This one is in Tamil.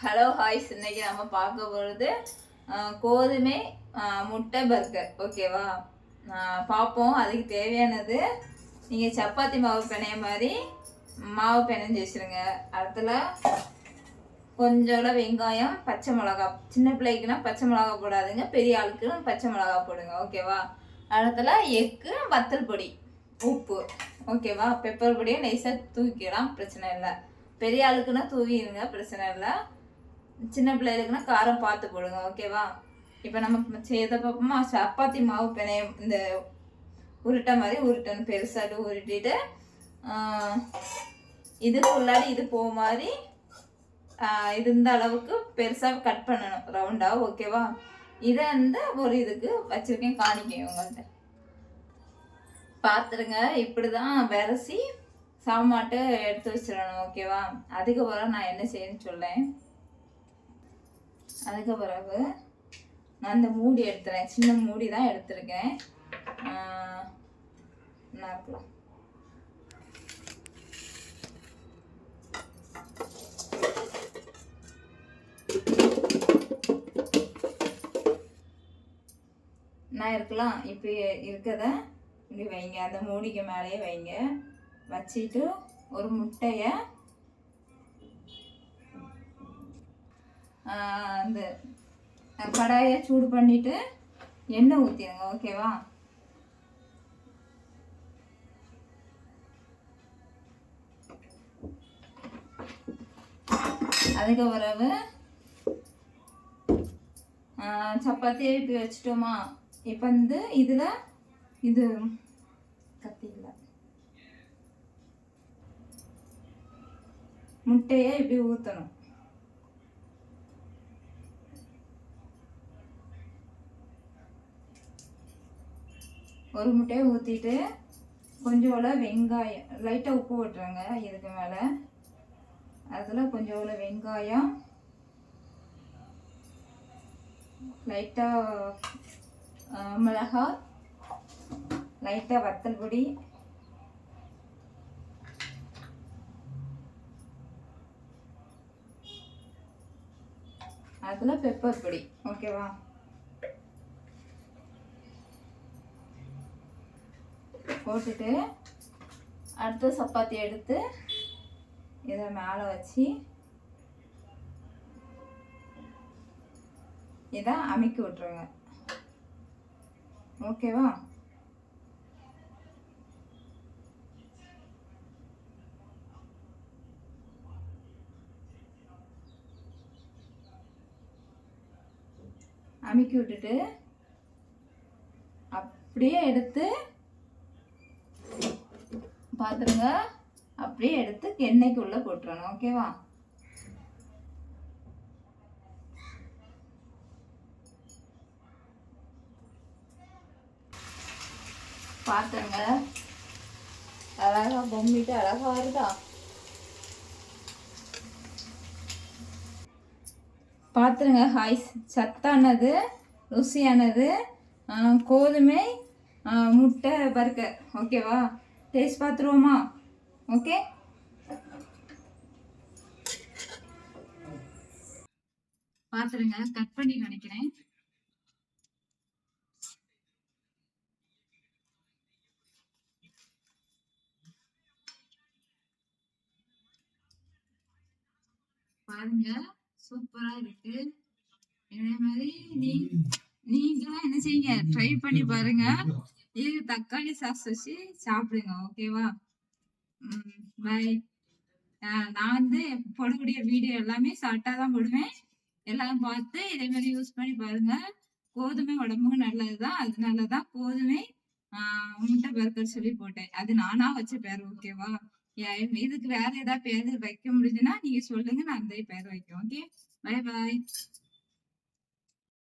ஹலோ ஹாய்ஸ். இன்னைக்கு நம்ம பார்க்க போகிறது கோதுமை முட்டை பர்கர். ஓகேவா? பார்ப்போம். அதுக்கு தேவையானது நீங்கள் சப்பாத்தி மாவு பிணைய மாதிரி மாவு பிணைஞ்சு வச்சுருங்க. அடுத்துல கொஞ்சோட வெங்காயம், பச்சை மிளகா. சின்ன பிள்ளைக்குன்னா பச்சை மிளகா போடாதுங்க, பெரிய ஆளுக்குன்னு பச்சை மிளகா போடுங்க. ஓகேவா? அடுத்துல எக்கு, வத்தல் பொடி, உப்பு. ஓகேவா? பெப்பர் பொடியை நைஸாக தூக்கிடலாம், பிரச்சனை இல்லை. பெரிய ஆளுக்குன்னா தூவிடுங்க, பிரச்சனை இல்லை. சின்ன பிள்ளைகளுக்குன்னா காரம் பார்த்து போடுங்க. ஓகேவா? இப்போ நம்ம செய்த பார்ப்போமா? சப்பாத்தி மாவு பிணையம் இந்த உருட்டை மாதிரி உருட்டணும், பெருசாட்டு உருட்டிட்டு இதுக்கு உள்ளாடி இது போக மாதிரி இது இந்த அளவுக்கு பெருசாக கட் பண்ணணும், ரவுண்டாக. ஓகேவா? இதை வந்து ஒரு இதுக்கு வச்சுருக்கேன், காணிக்கேன் உங்கள்கிட்ட பார்த்துருங்க. இப்படி தான் விரசி சாமாட்டை எடுத்து வச்சிடணும். ஓகேவா? அதுக்கப்புறம் நான் என்ன செய்யணும்னு சொல்லேன். அதுக்கு பிறகு நான் இந்த மூடி எடுத்துறேன், சின்ன மூடி தான் எடுத்துருக்கேன். இருக்கலாம். நான் இருக்கலாம். இப்போ இருக்கத இப்படி வைங்க, அந்த மூடிக்கு மேலேயே வைங்க. வச்சுட்டு ஒரு முட்டையை அந்த கடாயை சூடு பண்ணிட்டு எண்ணெய் ஊற்றிடுங்க. ஓகேவா? அதுக்கு பிறகு சப்பாத்தியை இப்படி வச்சுட்டோமா? இப்போ வந்து இதில் இது கத்தியில் முட்டையை இப்படி ஊற்றணும். ஒரு முட்டையை ஊற்றிட்டு கொஞ்சோல வெங்காயம், லைட்டாக உப்பு விட்டுறாங்க இதுக்கு மேலே. அதில் கொஞ்சோல வெங்காயம், லைட்டாக மிளகாய், லைட்டாக வத்தல் பொடி, அதில் பெப்பர் பொடி. ஓகேவா? போட்டுட்டு அடுத்த சப்பாத்தி எடுத்து இதை மேலே வச்சு இதை அமுக்கி விட்டுருங்க. ஓகேவா? அமுக்கி விட்டுட்டு அப்படியே எடுத்து பார்த்துருங்க, அப்படியே எடுத்து எண்ணெய்க்குள்ளே போட்டுறணும். ஓகேவா? பார்த்துருங்க, அழகா பொம்மிட்டு அழகா வருதா? பார்த்துருங்க ஹாய்ஸ். சத்தானது, ருசியானது கோதுமை முட்டை பர்கர். ஓகேவா? டேஸ்ட் பார்த்துருவோமா? ஓகே, பார்த்துருங்க. கட் பண்ணி நினைக்கிறேன். பாருங்க, சூப்பரா இருக்கு. இதே மாதிரி நீங்களும் என்ன செய்யுங்க, ட்ரை பண்ணி பாருங்க. இது தக்காளி சாஸ் வச்சு சாப்பிடுங்க. ஓகேவா? பை. நான் வந்து போடக்கூடிய வீடியோ எல்லாமே ஷார்ட்டாக தான் போடுவேன். எல்லாம் பார்த்து இதே மாதிரி யூஸ் பண்ணி பாருங்க. கோதுமை உடம்புக்கு நல்லதுதான், அதனாலதான் கோதுமை முட்டை பர்கர் சொல்லி போட்டேன். அது நானா வச்ச பேர். ஓகேவா? இதுக்கு வேற ஏதாவது பேர் வைக்க முடிஞ்சுன்னா நீங்க சொல்லுங்க, நான் அந்த பேர் வைக்கிறேன். Okay, bye bye.